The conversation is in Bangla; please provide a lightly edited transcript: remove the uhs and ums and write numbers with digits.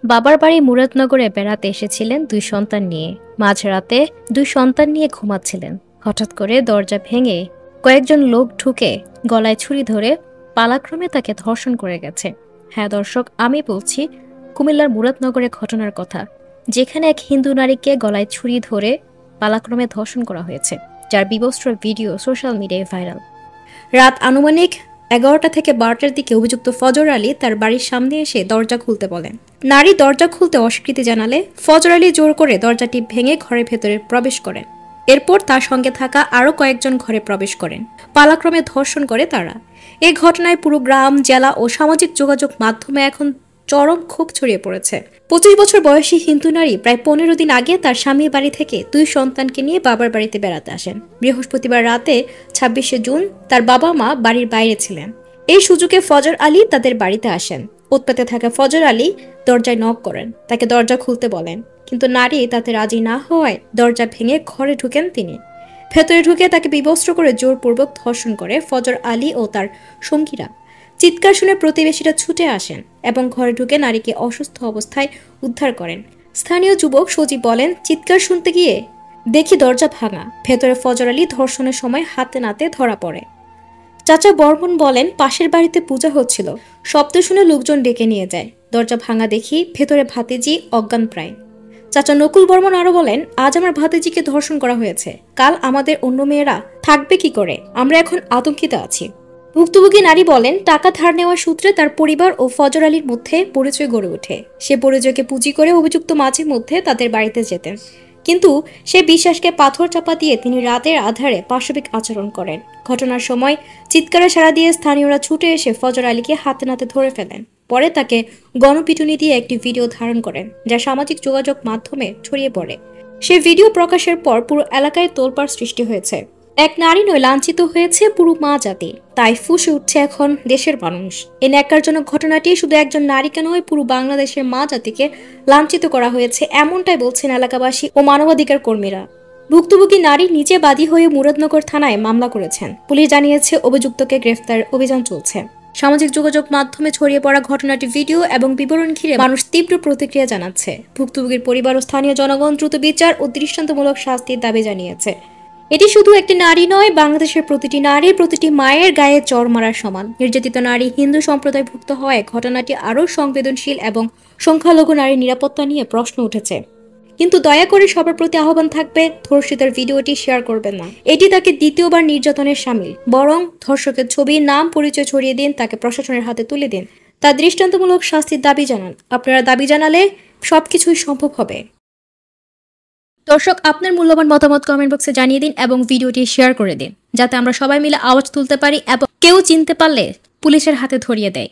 বাবার বাড়ি মুরাদনগরে বেড়াতে এসেছিলেন দুই সন্তান নিয়ে। মাঝরাতে দুই সন্তান নিয়ে ঘুমাচ্ছিলেন। হঠাৎ করে দরজা ভেঙে কয়েকজন লোক ঢুকে গলায় ছুরি ধরে পালাক্রমে তাকে ধর্ষণ করে গেছে। হ্যাঁ দর্শক, আমি বলছি কুমিল্লার মুরাদনগরের ঘটনার কথা, যেখানে এক হিন্দু নারীকে গলায় ছুরি ধরে পালাক্রমে ধর্ষণ করা হয়েছে, যার বিবস্ত্র ভিডিও সোশ্যাল মিডিয়ায় ভাইরাল। রাত আনুমানিক 11টা থেকে 12টার দিকে অভিযুক্ত ফজর আলী তার বাড়ির সামনে এসে দরজা খুলতে বলেন। নারী দরজা খুলতে অস্বীকৃতি জানালে ফজর আলী জোর করে দরজাটি ভেঙে ঘরের ভেতরে প্রবেশ করেন। এরপর তার সঙ্গে থাকা আরও কয়েকজন ঘরে প্রবেশ করেন। পালাক্রমে ধর্ষণ করে তারা। এই ঘটনায় পুরো গ্রাম, জেলা ও সামাজিক যোগাযোগ মাধ্যমে এখন চরম ক্ষোভ ছড়িয়ে পড়েছে। 25 বছর বয়সী হিন্দু নারী প্রায় 15 দিন আগে তার স্বামীর বাড়ি থেকে দুই সন্তানকে নিয়ে বাবার বাড়িতে বেড়াতে আসেন। বৃহস্পতিবার রাতে 26শে জুন তার বাবা মা বাড়ির বাইরে ছিলেন। এই সুযোগে ফজর আলী তাদের বাড়িতে আসেন। উৎপাতে থাকা ফজর আলী দরজায় নক করেন, তাকে দরজা খুলতে বলেন, কিন্তু নারী তাতে রাজি না হওয়ায় দরজা ভেঙে ঘরে ঢুকেন তিনি। ভেতরে ঢুকে তাকে বিবস্ত্র করে জোরপূর্বক ধর্ষণ করে ফজর আলী ও তার সঙ্গীরা। চিৎকার শুনে প্রতিবেশীরা ছুটে আসেন এবং ঘরে ঢুকে নারীকে অসুস্থ অবস্থায় উদ্ধার করেন। স্থানীয় যুবক সজীব বলেন, চিৎকার শুনতে গিয়ে দেখি দরজা ভাঙা। ভেতরে ফজর আলী ধর্ষণের সময় হাতে নাতে ধরা পড়ে। চাচা বর্মন বলেন, পাশের বাড়িতে পূজা হচ্ছিল, শব্দ শুনে লোকজন ডেকে নিয়ে যায়। দরজা ভাঙা দেখি ভেতরে ভাতিজি অজ্ঞান প্রায়। চাচা নকুল বর্মন আরো বলেন, আজ আমার ভাতিজিকে ধর্ষণ করা হয়েছে, কাল আমাদের অন্য মেয়েরা থাকবে কি করে? আমরা এখন আতঙ্কিত আছি। ভুক্তভোগী নারী বলেন, টাকা ধার নেওয়ার সূত্রে তার পরিবার ও ফজর আলীর মধ্যে পরিচয় গড়ে ওঠে। সে পরিচয়কে পুঁজি করে অভিযুক্ত মাঝে মধ্যে তাদের বাড়িতে যেতেন, কিন্তু সে বিশ্বাসকে পাথর চাপা দিয়ে তিনি রাতের আধারে পাশবিক আচরণ করেন। ঘটনার সময় চিৎকারে সাড়া দিয়ে স্থানীয়রা ছুটে এসে ফজর আলীকে হাতে নাতে ধরে ফেলেন। পরে তাকে গণপিটুনি দিয়ে একটি ভিডিও ধারণ করেন, যা সামাজিক যোগাযোগ মাধ্যমে ছড়িয়ে পড়ে। সে ভিডিও প্রকাশের পর পুরো এলাকায় তোলপাড় সৃষ্টি হয়েছে। এক নারী নয়, লাঞ্ছিত হয়েছে পুরো মা জাতি, তাই ফুঁসে উঠছে এখন দেশের মানুষ। এই ন্যাক্কারজনক ঘটনাটি শুধু একজন নারীকে নয়, পুরো বাংলাদেশের মা জাতিকে লাঞ্ছিত করা হয়েছে, এমনটাই বলছেন এলাকাবাসী ও মানবাধিকার কর্মীরা। ভুক্তভোগী নারী নিজে বাদী হয়ে মুরাদনগর থানায় মামলা করেছেন। পুলিশ জানিয়েছে অভিযুক্তকে গ্রেফতার অভিযান চলছে। সামাজিক যোগাযোগ মাধ্যমে ছড়িয়ে পড়া ঘটনাটি ভিডিও এবং বিবরণ ঘিরে মানুষ তীব্র প্রতিক্রিয়া জানাচ্ছে। ভুক্তভোগীর পরিবার ও স্থানীয় জনগণ দ্রুত বিচার ও দৃষ্টান্তমূলক শাস্তির দাবি জানিয়েছে। এটি শুধু একটি নারী নয়, বাংলাদেশের প্রতিটি নারী, প্রতিটি মায়ের গায়ে চড় মারার সমান। নির্যাতিত নারী হিন্দু সম্প্রদায়ভুক্ত হওয়ায় ঘটনাটি আরও সংবেদনশীল এবং সংখ্যালঘু নারীর নিরাপত্তা নিয়ে প্রশ্ন উঠেছে। কিন্তু দয়া করে সবার প্রতি আহ্বান থাকবে, ধর্ষিতার ভিডিওটি শেয়ার করবেন না। এটি তাকে দ্বিতীয়বার নির্যাতনের শামিল। বরং ধর্ষকের ছবি, নাম, পরিচয় ছড়িয়ে দিন, তাকে প্রশাসনের হাতে তুলে দিন, তার দৃষ্টান্তমূলক শাস্তির দাবি জানান। আপনারা দাবি জানালে সবকিছুই সম্ভব হবে। দর্শক, আপনার মূল্যবান মতামত কমেন্ট বক্সে জানিয়ে দিন এবং ভিডিওটি শেয়ার করে দিন, যাতে আমরা সবাই মিলে আওয়াজ তুলতে পারি এবং কেউ চিনতে পারলে পুলিশের হাতে ধরিয়ে দেয়।